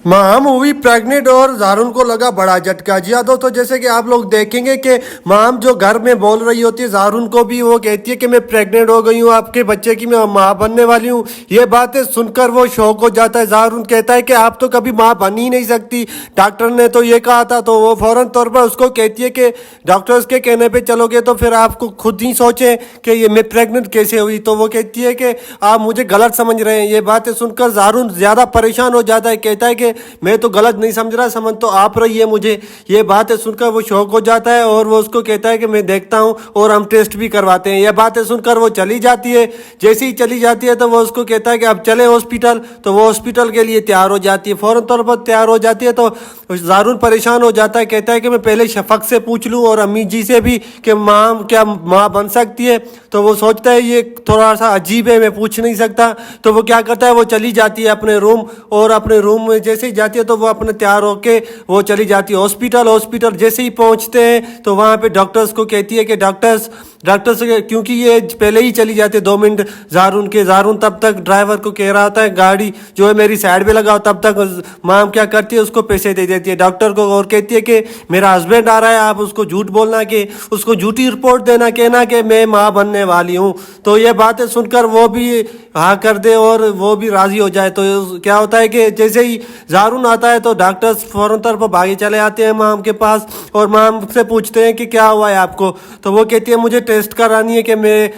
माम हुई प्रेग्नेंट और जारून को लगा बड़ा झटका। जी हाँ दोस्तों, जैसे कि आप लोग देखेंगे कि माम जो घर में बोल रही होती है जारून को भी, वो कहती है कि मैं प्रेग्नेंट हो गई हूँ, आपके बच्चे की मैं माँ बनने वाली हूँ। ये बातें सुनकर वो शौक हो जाता है। जारून कहता है कि आप तो कभी माँ बन ही नहीं सकती, डॉक्टर ने तो ये कहा था। तो वो फौरन तौर पर उसको कहती है कि डॉक्टर्स के कहने पर चलोगे तो फिर आपको खुद ही सोचें कि ये मैं प्रेग्नेंट कैसे हुई। तो वो कहती है कि आप मुझे गलत समझ रहे हैं। ये बातें सुनकर जारून ज़्यादा परेशान हो जाता है, कहता है कि मैं तो गलत नहीं समझ रहा, समझ तो आप रही है मुझे। ये बातें सुनकर वो शौक हो जाता है और वो उसको कहता है कि मैं देखता हूँ और हम टेस्ट भी करवाते हैं। ये बातें सुनकर वो चली जाती है। जैसे ही चली जाती है तो वो उसको कहता है कि अब चले हॉस्पिटल। तो वो हॉस्पिटल के लिए तैयार हो जाती है। फौरन तौर पर तैयार हो जाती है तो जारून परेशान हो जाता है, कहता है कि मैं पहले शफक से पूछ लूँ और अम्मी जी से भी कि माँ क्या माँ बन सकती है। तो वो सोचता है ये थोड़ा सा अजीब है, मैं पूछ नहीं सकता। तो वो क्या करता है, वो चली जाती है अपने रूम, और अपने रूम में जैसे ही जाती है तो वो अपने तैयार होके वो चली जाती है हॉस्पिटल। हॉस्पिटल जैसे ही पहुंचते हैं तो वहाँ पे डॉक्टर्स को कहती है कि डॉक्टर्स क्योंकि ये पहले ही चली जाती है 2 मिनट जारून तब तक ड्राइवर को कह रहा होता है गाड़ी जो है मेरी साइड पे लगाओ। तब तक माम क्या करती है, उसको पैसे दे देती है डॉक्टर को और कहती है कि मेरा हस्बैंड आ रहा है, आप उसको झूठ बोलना, कि उसको झूठी रिपोर्ट देना, कहना कि मैं माँ बनने वाली हूँ। तो ये बातें सुनकर वो भी हाँ कर दे और वो भी राज़ी हो जाए। तो क्या होता है कि जैसे ही जारून आता है तो डॉक्टर्स फौरन तौर पर भागे चले आते हैं माम के पास और माम से पूछते हैं कि क्या हुआ है आपको। तो वो कहती है मुझे टेस्ट करानी है कि मैं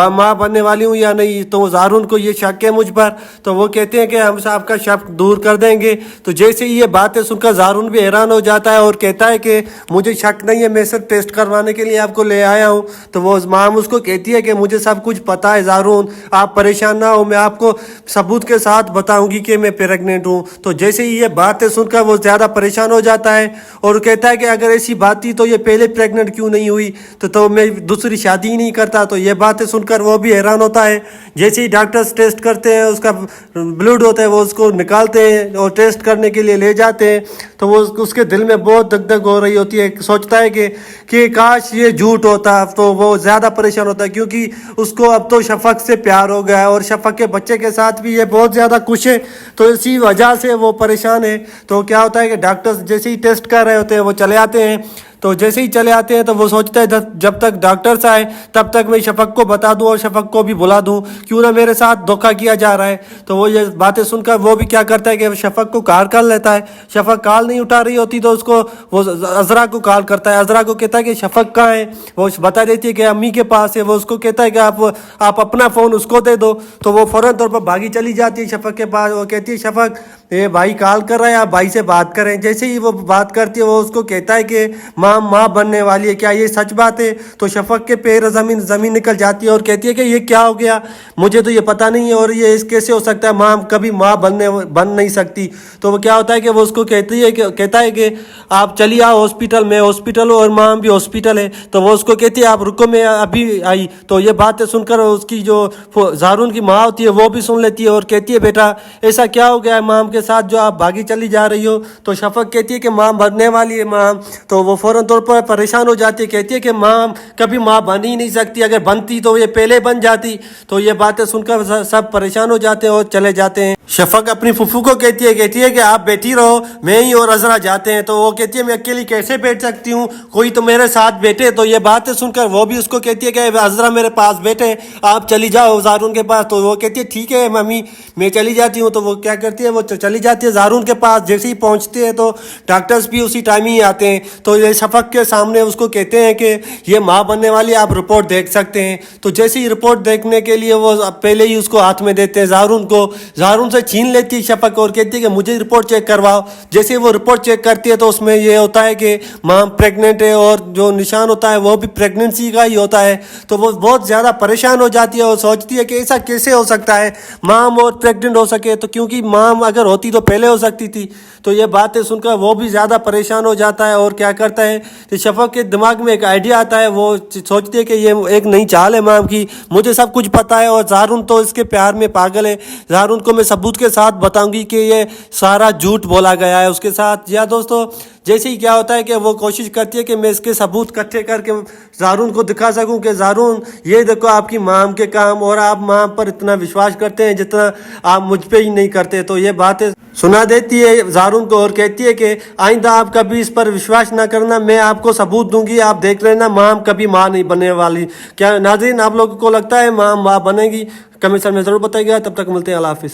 माँ बनने वाली हूँ या नहीं। तो जारून को ये शक है मुझ पर। तो वो कहते हैं कि हम आपका शक दूर कर देंगे। तो जैसे ही ये बातें सुनकर जारून भी हैरान हो जाता है और कहता है कि मुझे शक नहीं है, मैं सिर्फ टेस्ट करवाने के लिए आपको ले आया हूँ। तो वो माम उसको कहती है कि मुझे सब कुछ पता है जारून, आप परेशान ना हो, मैं आपको सबूत के साथ बताऊंगी कि मैं प्रेग्नेंट हूँ। तो जैसे ही ये बातें सुनकर वो ज़्यादा परेशान हो जाता है और कहता है कि अगर ऐसी बात थी तो ये पहले प्रेग्नेंट क्यों नहीं हुई, तो मैं दूसरी शादी ही नहीं करता। तो ये बातें सुनकर वो भी हैरान होता है। जैसे ही डॉक्टर्स टेस्ट करते हैं, उसका ब्लड होता है वो उसको निकालते हैं और टेस्ट करने के लिए ले जाते हैं। तो वो उसके दिल में बहुत धक धक हो रही होती है, सोचता है कि काश ये झूठ होता। तो वो ज़्यादा परेशान होता है क्योंकि उसको अब तो शफक से प्यार हो गया है और शफक के बच्चे के साथ भी ये बहुत ज़्यादा खुश है। तो इसी वजह से वो परेशान है। तो क्या होता है कि डॉक्टर्स जैसे ही टेस्ट कर रहे होते हैं वो चले आते हैं। तो जैसे ही चले आते हैं तो वो सोचता है जब तक डॉक्टर्स आए तब तक मैं शफक को बता दूं और शफक को भी बुला दूं, क्यों ना मेरे साथ धोखा किया जा रहा है। तो वो ये बातें सुनकर वो भी क्या करता है कि शफक को कॉल कर लेता है। शफक कॉल नहीं उठा रही होती तो उसको वो अजरा को कॉल करता है। अजरा को कहता है कि शफक कहाँ है। वो बता देती है कि अम्मी के पास है। वो उसको कहता है कि आप अपना फ़ोन उसको दे दो। तो वो फ़ौरन तौर पर भागी चली जाती है शफक के पास। वो कहती है शफक ये भाई कॉल कर रहा है, आप भाई से बात करें। जैसे ही वो बात करती है वो उसको कहता है कि माँ बनने वाली है, क्या ये सच बात है। तो शफक के पैर ज़मीन निकल जाती है और कहती है कि ये क्या हो गया, मुझे तो ये पता नहीं है और ये कैसे हो सकता है, माँ कभी माँ बन नहीं सकती। तो वो क्या होता है कि वो उसको कहता है कि आप चलिए आओ हॉस्पिटल में, हॉस्पिटल और माँ भी हॉस्पिटल है। तो वो उसको कहती है आप रुको मैं अभी आई। तो ये बातें सुनकर उसकी जो जारून की माँ होती है वो भी सुन लेती है और कहती है बेटा ऐसा क्या हो गया है माम के साथ जो आप भागी चली जा रही हो। तो शफक कहती है कि माँ बनने वाली है माँ। तो वो फौरन तौर पर परेशान हो जाती है, कहती है कि माँ कभी माँ बन ही नहीं सकती, अगर बनती तो ये पहले बन जाती। तो ये बातें सुनकर सब परेशान हो जाते हैं और चले जाते हैं। शफक अपनी फुफू को कहती है कि आप बैठी रहो, मैं ही और अजरा जाते हैं। तो वो कहती है मैं अकेली कैसे बैठ सकती हूँ, कोई तो मेरे साथ बैठे। तो ये बातें सुनकर वो भी उसको कहती है कि अजरा मेरे पास बैठे, आप चली जाओ जारून के पास। तो वो कहती है ठीक है मम्मी मैं चली जाती हूँ। तो वो क्या करती है, वो चली जाती है जारून के पास। जैसे ही पहुँचते हैं तो डॉक्टर्स भी उसी टाइम ही आते हैं। तो ये शफक के सामने उसको कहते हैं कि ये माँ बनने वाली, आप रिपोर्ट देख सकते हैं। तो जैसे ही रिपोर्ट देखने के लिए वो पहले ही उसको हाथ में देते हैं जारून को। जारून से छीन लेती है शफक और कहती है कि मुझे रिपोर्ट चेक करवाओ। जैसे वो रिपोर्ट चेक करती है तो उसमें ये होता है कि माँ प्रेग्नेंट है और जो निशान होता है वो भी प्रेगनेंसी का ही होता है। तो वो बहुत ज़्यादा परेशान हो जाती है और सोचती है कि ऐसा कैसे हो सकता है माम और प्रेग्नेंट हो सके। तो क्योंकि माम अगर होती तो पहले हो सकती थी। तो ये बातें सुनकर वो भी ज़्यादा परेशान हो जाता है और क्या करता है कि शफक के दिमाग में एक आइडिया आता है। वो सोचती है कि ये एक नई चाल है माम की, मुझे सब कुछ पता है और जारून तो इसके प्यार में पागल है। जारून को मैं सबूत के साथ बताऊंगी कि ये सारा झूठ बोला गया है उसके साथ। या दोस्तों जैसे ही क्या होता है कि वो कोशिश करती है कि मैं इसके सबूत इकट्ठे करके ज़ारून को दिखा सकूं कि ज़ारून ये देखो आपकी माम के काम, और आप माम पर इतना विश्वास करते हैं जितना आप मुझ पे ही नहीं करते। तो ये बातें सुना देती है ज़ारून को और कहती है कि आइंदा आप कभी इस पर विश्वास ना करना, मैं आपको सबूत दूंगी, आप देख लेना माम कभी माँ नहीं बनने वाली। क्या नाज़रीन आप लोगों को लगता है माँ बनेगी? कमेंट में ज़रूर बताइएगा। तब तक मिलते हैं, अल्लाह हाफिज़।